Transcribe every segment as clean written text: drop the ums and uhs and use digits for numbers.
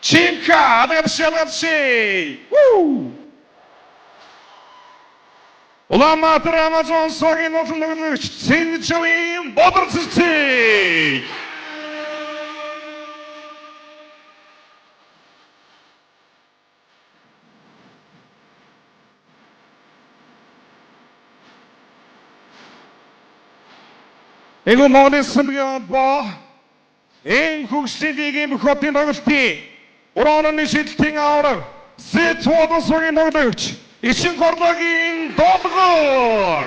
Чимка, адагши. Woo! Улаанбаатар Амазонсогийн нууцлагч Сэнжовын Бодорцэг. Эго Монголын ба энэ хөгжлийн хотын тоглолтын урооны шилтийн авраг Сэтводосогийн тоглогч Ишин Горлогийн Долгор.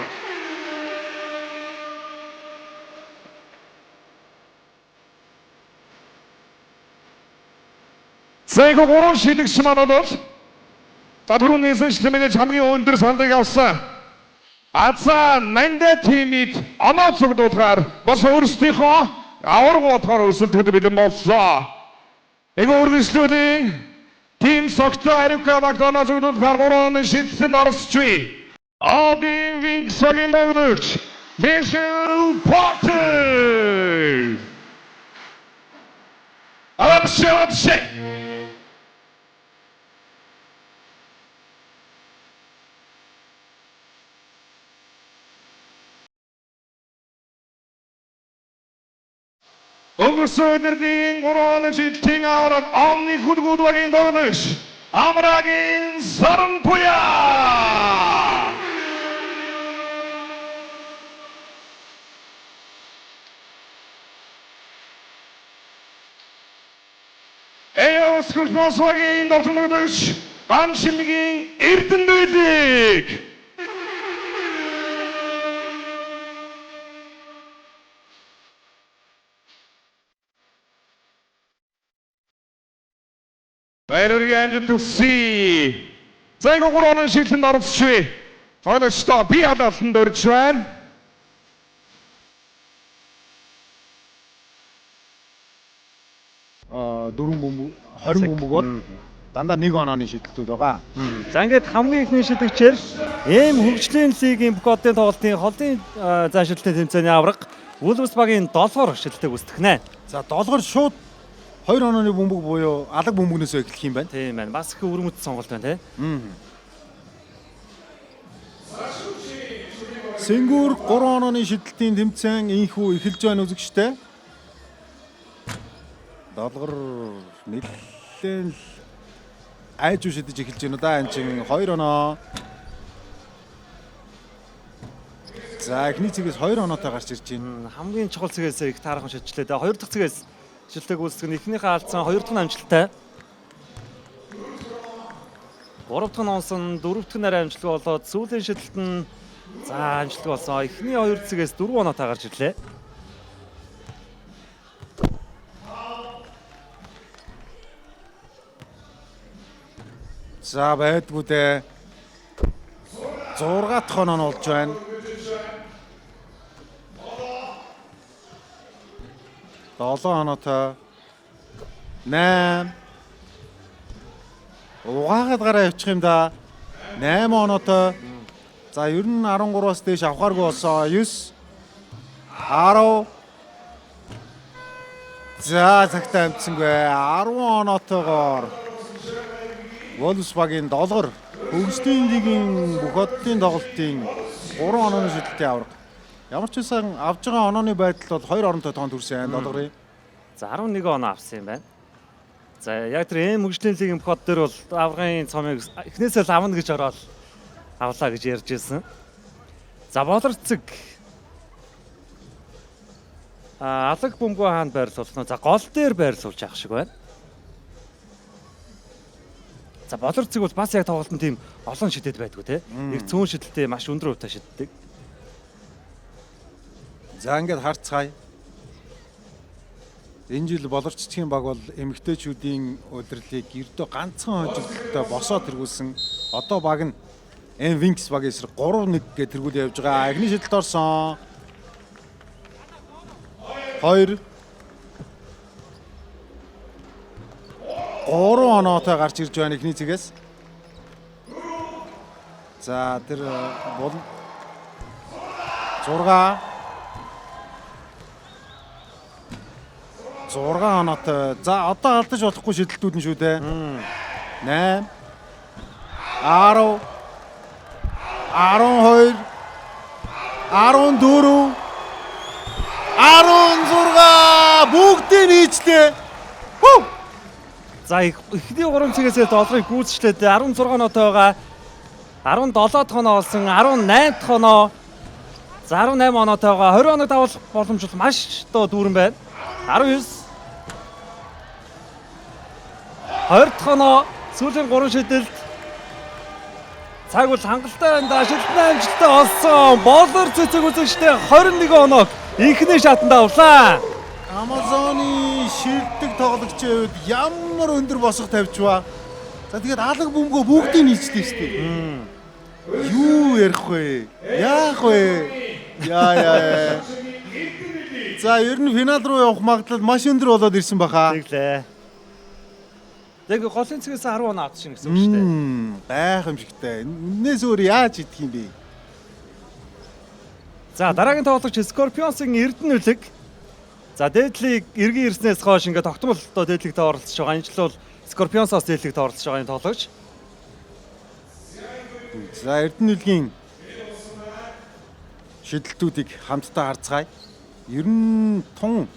Зайг гурван шилэгч манад татварны системээс хамгийн өндөр сандаг авсан. Аза нандэ тимид оноо цогдуулахаар бас өөрсдийнхөө аварга бодохоор өсөлтөд бэлэн боллоо. Эго үргэлжлүүлэн тим согтоо ариука багтаана цогдуулахаар гурван шилжсэн орсчгүй. Один винксогийн дөрөвч Michel Potter. Абсолютно. Өнгөрсөн гурван шилтийн авраг онны хүлгүүдвагийн дөрөвч Амрагийн Саранпуя. Эос Космосогийн дөрөвч Ганшилгийн Эрдэнэбиг. Баярын төсөө. Зайг гурван шилэн орцгүй. Хоёроо би хадалсан дөрж байна. Дөрвөн бөмбөг 20 бөмбөгөөр дандаа нэг онооны шидэлтүүд байгаа. За ингээд хамгийн ихний шидэгчээр ийм хөгжлийн лигийн бүх одын тоглолтын холын заашилтын тэмцээний авраг Улбас багийн долгоор шилдэг үстгэнэ. За долгоор шууд 2 онооны бөмбөг буюу алга бөмбөгнөөс эхлэх юм байна. Тийм байна. Бас их өрмөц сонголт байна те. Сэнгүүр 3 онооны шидэлтийн тэмцээн инхүү эхэлж байна үзэгчтэй. Долгор нэлээд айж шидэж эхэлж байна да. Энд чинь 2 оноо. За эхний цэгээс 2 оноотой гарч ирж байна. Хамгийн чухал цэгээс их таархан шилжлээ. Тэгээ хоёр дахь цэгээс шилдэг үүсгэн эхнийхээ алдсан хоёр дахь нь амжилттай. Гурав дахь нь онсон, дөрөв дахь нь арай амжилттай болоод сүүлийн шидэлт нь за амжилттай болсон. Эхний хоёр цэгээс 4 оноотой гарч ирлээ. За байдгүй дээ. 6 дахь оноо нь болж байна. Долоо оноотой 8 угаагаад гараа явчих юм да. 8 оноотой. За ер нь 13-аас дээш авахааргүй болсон. 9 10 за цагтаа амтсангүй 10 оноотойгоор Улбас багийн долгор хөгжлийн лигийн бүх одын тоглолтын 3 онооны шидэлтийн авраг. Ямар ч байсан авж байгаа онооны байдал бол 2 оронтой тоонд хүрсэн долгорын. За 11 оноо авсан юм байна. За яг тэр эм хөгжлийн лигийн бүх од дээр бол аврагын цомыг эхнээсээ л авна гэж ороод авлаа гэж ярьж ирсэн. За Болорцэг алаг бөмбөг хаанд байрлуулах нь. За гол дээр байрлуулж явах шиг байна. За Болорцэг бол бас яг тоглолтын тийм олон шидэд байдгүй те. Их цөөн шидэлтэй маш өндөр хувьтай шиддэг. За ингээд харцгаая. Энэ жил Болорцгийн баг бол эмэгтэйчүүдийн удирдлыг ердөө ганцхан хожигдолтой босоод тэргүүлсэн. Одоо баг нь Винкс багийн эсрэг 3-1 гэж тэргүүл явж байгаа. Эхний шидэлт орсон. 2 3 оноотой гарч ирж байна эхний цэгээс. За тэр бол 6 6 оноотой. За одоо алдаж болохгүй шидэлтүүд нь шүү дээ. 8 10 12 14 16 бүгдийг нийцлээ. Хүү! За эхний 3 цэгээс долларыг гүйцэжлээд 16 оноотой байгаа. 17 дахь оноо олсон, 18 дахь оноо. За 18 оноотой байгаа. 20 оноо давах боломж бол маш дөө дүүрэн байна. 19 20 дахь оноо сүүлийн 3 шидэлт. Цаг бол хангалттай байна да. Шидэлтний амжилттай олсон. Болор цэцэг үзэгчтэй 21 оноо ихний шатанд авлаа. Амазоны шилдэг тоглогчийн хувьд ямар өндөр босго тавьчваа. За тэгээд алга бөмбөгөө бүгдийг нийцлээ шүү дээ. Юу ярих вэ? Яах вэ? Яа. За ер нь финал руу явах магадлал маш өндөр болоод ирсэн баха. Тэглээ. Яг голын цэгээс 10 оноо авчихна гэсэн үг шүү дээ. Гайхамшигтай. Үнээс өөр яаж идэх юм бэ? За дараагийн тоглогч Скорпионсын Эрдэнэ үлэг. За дээдлийг эргэн ирснээс хойш ингээд тогтмолтой дээдлигт оролцож байгаа. Энэ жил бол Скорпионсоос дээдлигт оролцож байгаа энэ тоглогч. За Эрдэнэ үлгийн шидэлтүүдийг хамтдаа харцгаая. Ер нь тун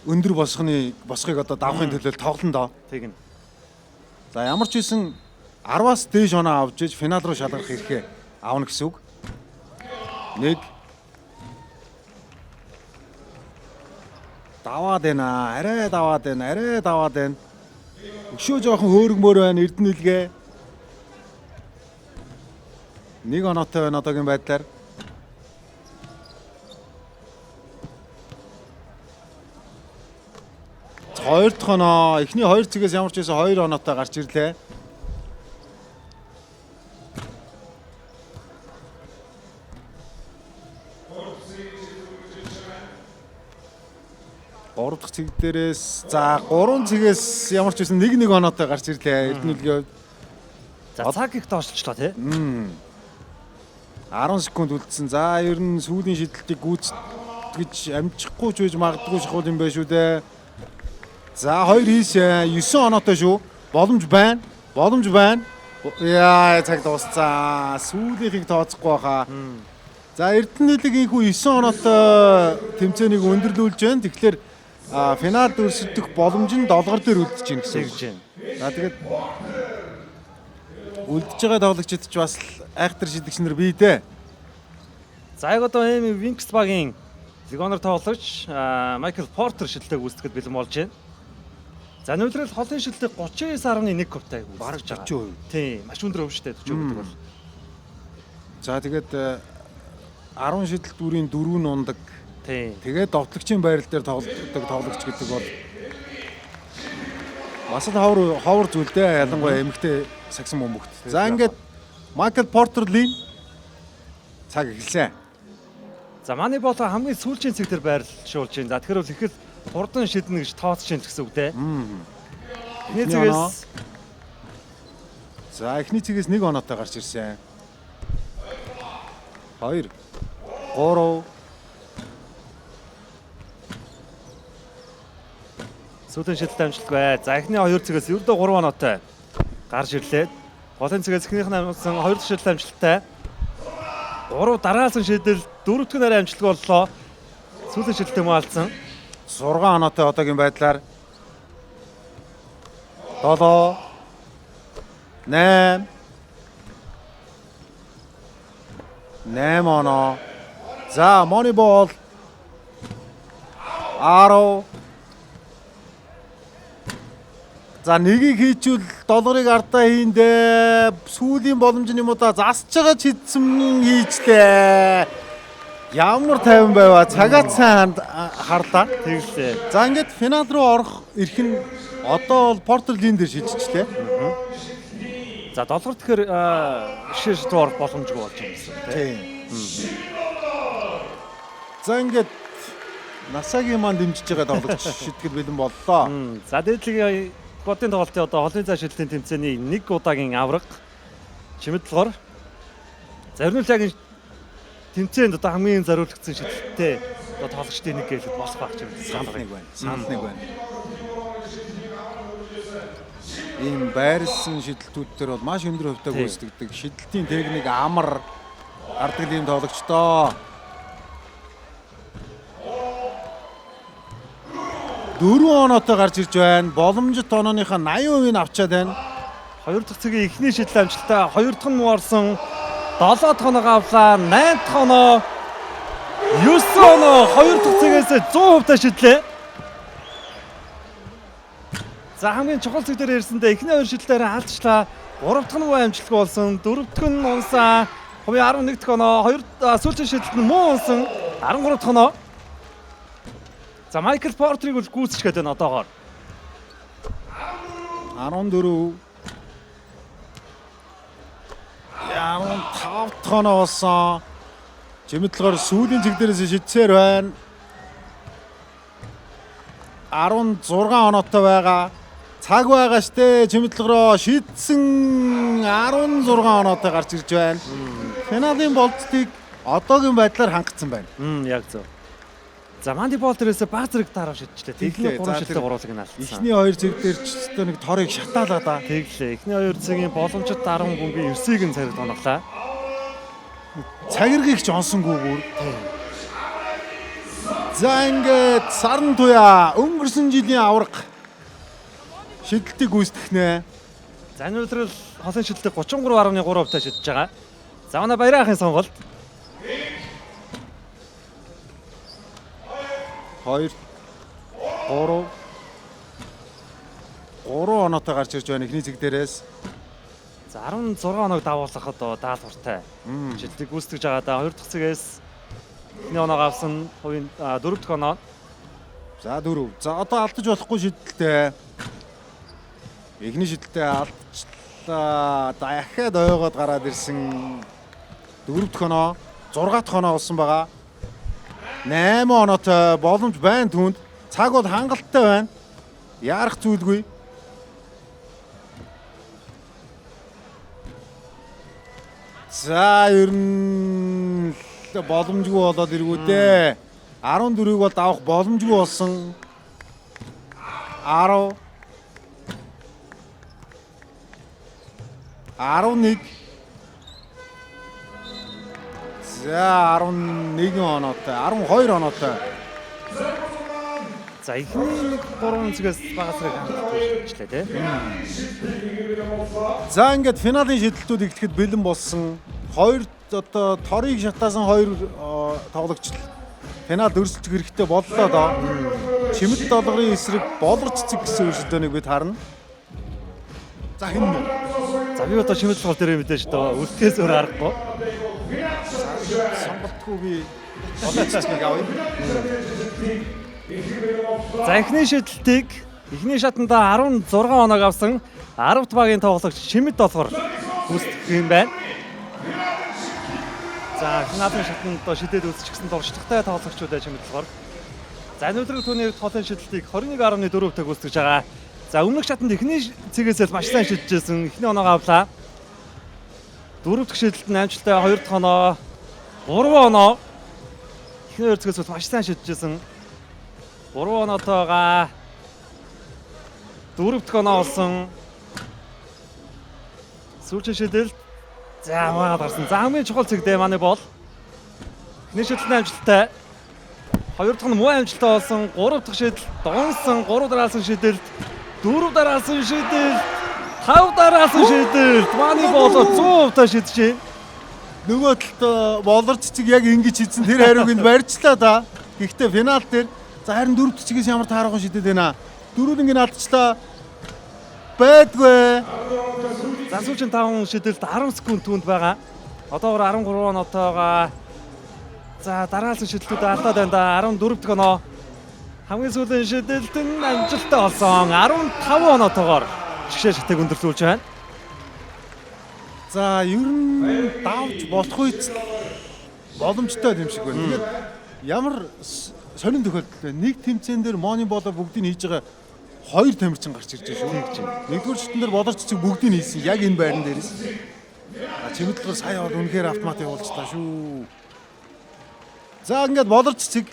өндөр босхыг одоо давахын төлөө тоглоно доо. Тэгнь. За ямар ч үсэн 10-аас дээш оноо авч иж финал руу шалгах эрхээ аавна гэсэн үг. 1 даваад байна. Арай даваад байна. Өшөө жоохон хөөргмөр байна Эрдэнэ үлгээ. 1 оноотой байна одоогийн байдлаар. Хоёр дахь оноо эхний 2 цэгээс ямар ч байсан 2 оноотой гарч ирлээ. Гурав дахь цэг дээрээс за 3 цэгээс ямар ч байсан 1 оноотой гарч ирлээ. Эрдэнэ үлгийн хувьд. За цаг их тоошлчлоо тий. 10 секунд үлдсэн. За ер нь сүүлийн шидэлтийг гүйцэтгэж амжихгүй ч үж магадгүй шахуул юм байна шүү дээ. За 2 хийсэн 9 оноотой шүү. Боломж байна. Яа цаг дууссан. Сүүлийнхийг тооцохгүй хаа. За Эрдэнэ үлэг инхүү 9 оноотой тэмцээнийг өндөрлүүлж байна. Тэгэхээр финалд өрсөлдөх боломж нь долгор дээр үлдэж байна гэсэн үг байна. За тэгээд үлдэж байгаа тоглогчид ч бас айхтар шидэгчнэр бий дээ. За яг одоо Эми Винксбагийн легоноор тоглогч Майкл Портер шидэлтэйг үүсгэхэд бэлэн болж байна. За нөлөөлөл холын шидэлтэй 39.1 ковтай Бараг үүсгэж байгаа. 40%. Тийм, маш өндөр өв штэ 40% гэдэг бол. За тэгээд 10 шидэлт бүрийн 4 нь ундаг. Тийм. Тэгээд довтлогчийн байрал дээр тоглодог тоглогч гэдэг бол бас л ховор зүйл дээ. Ялангуяа эмэгтэй сагсан бөмбөгт. За ингээд Майкл Портерлийн цаг эхэлсэн. За Moneyball хамгийн сүүлчийн цэг дээр байрлуулж байна. За тэгэхээр бол их л хурдан шиднэ гэж тооцож байна гэсэн үг дээ. Эхний цэгээс за эхний цэгээс 1 оноотой гарч ирсэн. 2 3 сүүлийн шидэлт амжилтгүй. За эхний 2 цэгээс ердөө 3 оноотой гарч ирлээ. Голын цэгээс эхнийх нь амжилтсан 2 дахь шидэлт амжилттай. 3 дараалсан шидэл 4 дахь нь арай амжилтгүй боллоо. Сүүлийн шидэлтээ мөн алдсан. 6 оноотой одоогийн байдлаар 7 8 оноо. За Moneyball 10 за нэгийг хийчүүл долларыг ардаа хийндээ сүүлийн боломж нь юм уу да засж байгаа ч хийдсэн хийжлээ. Ямар тайван байваа цагаат сайн харлаа. Тэглээ. За ингээд финал руу орох эрх нь одоо бол Портерлин дээр шилжчихлээ. За доллар тэгэхээр шиш руу орох боломжгүй болж байгаа юм байна. Тийм. За ингээд Насагийн маань дэмжиж байгаа тоглогч шитгэл бэлэн боллоо. За дээдлийг Годын тоглолтын одоо холын цаа шидэлтийн тэмцээний 1 удаагийн авраг чимэдлгор. За ер нь л яг тэмцээнд одоо хамгийн зориулагдсан шидэлттэй одоо тоглогчдын нэг гэлэд босох байх ч юм. Санал нэг байна. Санал нэг байна. Ийм байрлсан шидэлтүүд дээр бол маш өндөр хөвтэй гүйцэтгэдэг. Шидэлтийн техник амар гардаг ийм тоглогчдоо. 4 оноотой гарч ирж байна. Боломжит онооныхаа 80% нь авчаад байна. Хоёр дахь цагийн эхний шидэл амжилттай, хоёр дахь нь муу орсон. 7 дахь оноо авлаа, 8 дахь оноо, 9 оноо хоёр дахь цагээс 100% та шидлээ. За хамгийн чухал цаг дээр ирсэндээ эхний хоёр шидлээр алдчихлаа. 3 дахь нь муу амжилтгүй болсон, 4 дахь нь унсан. Хувийн 11 дахь оноо, сүүлчийн шидлэлт нь муу унсан. 13 дахь оноо. За Майкл Портриг бол гүйцэтгэж байна одоогоор. 14 15 дахь оноо болсон. Жимэдлэгоор сүүлийн цэг дээрээс шидсээр байна. 16 оноотой байгаа. Цаг байгаа штэ. Жимэдлэгроо шидсэн 16 оноотой гарч ирж байна. Финалийн болцыг одоогийн байдлаар хангацсан байна. Яг зөв. За Манди Болтерээс баг зэрэг дараа шидчихлээ. Техник 3 шидэлтэй гурвалыг нь алдсан. Эхний хоёр цэг дээр ч өстө нэг торыг шатаалаа да. Тэглээ. Эхний хоёр цагийн боломжит 10 бөмбөгийн 9-ийг нь царид оноглаа. Цагиргийг ч онсонгүй бүр. За ингээд Сарн туяа өнгөрсөн жилийн авраг шидэлтийг гүйцэтгэнэ. За энэ өдрөл холын шидэлтийг 33.3% шидэж байгаа. За манай Баярын ахын сонголт. 2 3 оноотой гарч ирж байна эхний цэг дээрээс. За 16 оноог давуулах одоо даалгавартай. Шидэлтийг гүйцэтгэж байгаа да. Хоёр дахь цэгээс эхний оноог авсан хувийн 4 дахь оноо. За 4. За одоо алдаж болохгүй шидэлтэй. Эхний шидэлтэй алдчихлаа. Дахиад ойгоод гараад ирсэн 4 дахь оноо, 6 дахь оноо болсон байгаа. 8 оноотой боломж байна түүнд. Цаг бол хангалттай байна. Яарах зүйлгүй. За ер нь боломжгүй болоод иргүүдээ. 14-ийг бол давах боломжгүй болсон. 10 11 За 11 оноотой, 12 оноотой. За эхний 3 цагаас багасрыг хангалттай тий. За ингээд финалийн шидэлтүүд эхлэхэд бэлэн болсон. Хоёр одоо торыг шатаасан хоёр тоглогч финалд өрсөлдөх хэрэгтэй боллоо доо. Чимэд долгорын эсрэг болорч цэг гэсэн өрсөлдөөнийг бид харна. За хэн бэ? За би одоо чимэд долгор дээр мэдээж одоо үлдэхээс өөр аргагүй. Сонголтгүй би болорч цэгийг авъя. За эхний шидэлтийг эхний шатанда 16 оног авсан 10 дахь багийн тоглогч Чимэд долгор үүсгэх юм байна. За финалийн шатанд одоо шидэд үүсчихсэн дуршлагтай тоглогчдод Чимэд долгор. За энэ өдрийн түүний холын шидэлтийг 21.4%-тэй гүйцэтгэж байгаа. За өмнөх шатанд эхний цэгээс л маш сайн шидчихсэн. Эхний оноогоо авлаа. 4 дахь шидэлт нь амжилттай 2 дахь оноо, 3 оноо. Эхний хоёр цэгээс бол маш сайн шидчихсэн. 3 оноотойгоо 4 дахь оноо болсон. Сүүлчийн шидэлт. За маагаад гарсан. За хамгийн чухал цэгдээ манай бол. Эхний шидэлт амжилттай. 2 дахь нь муу амжилттай болсон. 3 дахь шидэлт донсон. 3 дараалсан шидэлт. 4 дараалсан шидэлт. 5 дараалсан шидэлт. Манай бол 100% та шидэж. Нөгөө талд болорч цэг яг ингэж хийсэн тэр хариуг нь барьчлаа да. Гэхдээ финал дээр за харин 4 цэгээс ямар таарахгүй шидэд байна. 4-ийг ингэ алдчихлаа. Байдгүй. За сүүлийн 5 шидэлт 10 секунд түүнд байгаа. Одоогоор 13 оноотойгоо за дараалсан шидэлтүүд алдаад байна да. 14 дахь оноо. Хамгийн сүүлийн шидэлт нь амжилттай болсон. 15 оноотойгоор жигшээ шатыг өндөрлүүлж байна. За ер нь давж болох үйц боломжтой юм шиг байна. Тэгээд ямар сонин тохиолдол вэ? Нэг тэмцээн дээр Мони болоо бүгдийг хийж байгаа хоёр тамирчин гарч ирж байгаа шүү. Нэгдүгээр шатн дээр болорч цэг бүгдийг хийсэн. Яг энэ байран дээрээс. Чимэд долгор сая бол үнэхээр автомат явуулчихлаа шүү. За ингээд болорч цэг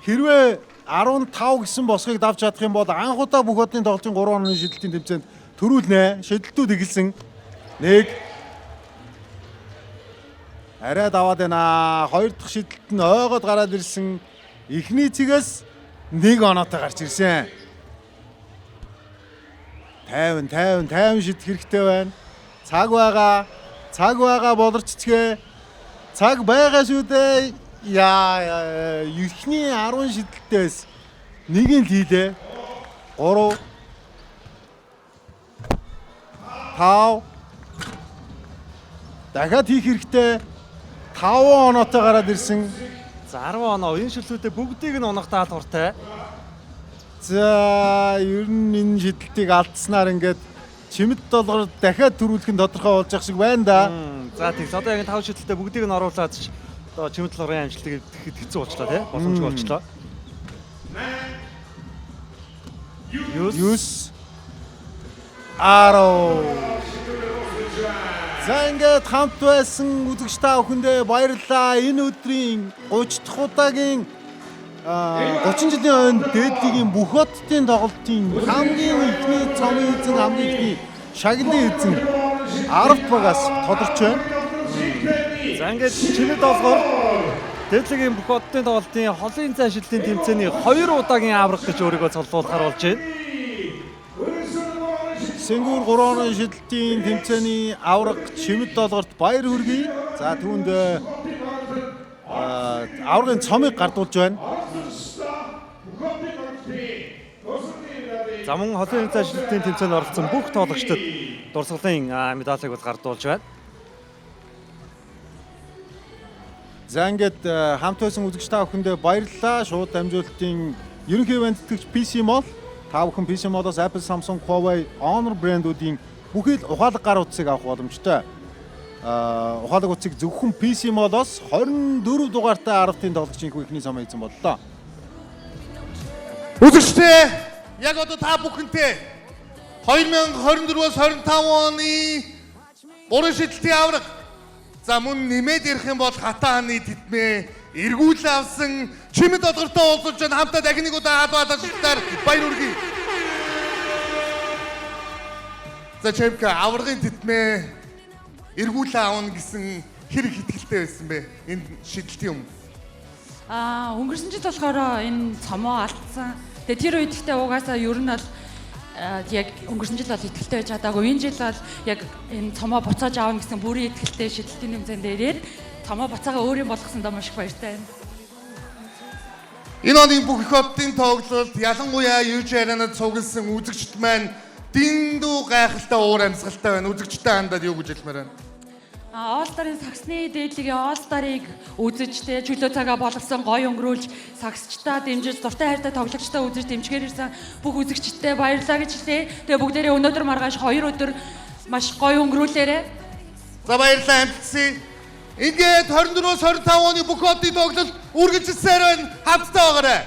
хэрвээ 15 гэсэн босхийг давж чадах юм бол анх удаа бүх хотын тоглолтын 3 онооны шидэлтийн тэмцээнд төрүүлнэ. Шидэлтүүд эхэлсэн. 1 арай даваад байна. 2 дахь шидэлт нь ойгоод гараад ирсэн. Эхний цэгээс 1 оноотой гарч ирсэн. 50 шидэх хэрэгтэй байна. Цаг байгаа болорчцгээ. Цаг байгаа шүү дээ. Яа, эхний 10 шидэлтээс нэгийг хийлээ. 3 5 дахиад хийх хэрэгтэй. 5 оноотой гараад ирсэн. За 10 оноо энэ шүлтүүдэд бүгдийг нь унагтаал хуртай. За ер нь энэ шидэлтийг алдснаар ингээд чимэд долгор дахиад төрүүлэх нь тодорхой болж ах шиг байна да. За тэгс одоо яг 5 шүлтүүдэд бүгдийг нь оруулаад одоо чимэд долгорын амжилтыг ихэд хэцүү болчлоо тий. Боломжгүй болчлоо. 9 10 За ингээд хамт байсан үзэгч та бүхэндээ баярлалаа. Энэ өдрийн 30 дахь удаагийн 30 жилийн ойн дээдлийн бүх хотын тоглолтын хамгийн ихний цомын эзэн хамгийн ихний шагналын эзэн 10 багаас тодорч байна. За ингээд чимэд долгор дээдлийн бүх хотын тоглолтын холын цай шидэлтийн тэмцээний 2 удаагийн аврах гэж өөрийгөө цоллуулахар болж байна. Сэнгүүр 3 оноо шидэлтийн тэмцээний авраг чимэд долгорт баяр хүргэе. За түүнд аврагын цомыг гардуулж байна. За мөн холын цай шидэлтийн тэмцээнд оролцсон бүх тоглогчдод дурсгалын медалийг бол гардуулж байна. За ингээд хамт байсан үзэгч та бүхэндээ баярлалаа. Шууд дамжуулалтын ерөнхий бандитгэгч PC Mall та бүхэн PC Mall-оос Apple, Samsung, Huawei, Honor брэндүүдийн бүхэл ухаалаг гар утсыг авах боломжтой. Ухаалаг утсыг зөвхөн PC Mall-оос 24 дугаартай 10-ын тоглогчийн ихний самын эзэн боллоо. Үзэгчдээ яг одоо та бүхэнтэй 2024-өөс 25 оны 3 шидэлтийн авраг за мөн нэмээд ирэх юм бол Хатан хааны тэтмээ эргүүл авсан чимэд долгортой уулзаж байна. Хамтаа дахин нэг удаа хаалбаатар шилтээр баяр хүргэе. За чемка аврагын тэтмээ эргүүл аавна гэсэн хэрэг хэтгэлтэй байсан бэ энэ шидэлтийн өмнө? Өнгөрсөн жил болохоор энэ цомоо алдсан. Тэгээ тэр үед ихтэй угаасаа ер нь бол яг өнгөрсөн жил бол итгэлтэй байж чадаагүй. Энэ жил бол яг энэ цомоо буцааж аавна гэсэн бүрийн итгэлтэй шидэлтийн тэмцээнд ирээд цомоо буцаага өөрийн болгосондоо маш их баяртай байна. Энэ оны бүх их хотын тоглолт ялангуяа юуж аранад цугласан үзэгчд маань дэндүү гайхалтай уур амьсгалтай байна. Үзэгчтэй хандаад юу гэж хэлмээр байна? All-Star-ын саксны дээдлигийн All-Star-ыг үзэж чөлөө цагаа болгосон гой өнгөрүүлж саксчтаа дэмжиж дуртай хайртай тоглогчтой үзэж дэмжгээр ирсэн бүх үзэгчдтэй баярлалаа гэж хэлье. Тэгээ бүгдээрээ өнөөдөр маргааш 2 өдөр маш гой өнгөрүүлээрэ. За баярлалаа амжилтсыг. Ингээд 24-25 оны бүх хотын тоглолт үргэлжилсээр байна. Хамтдаа байгаарай.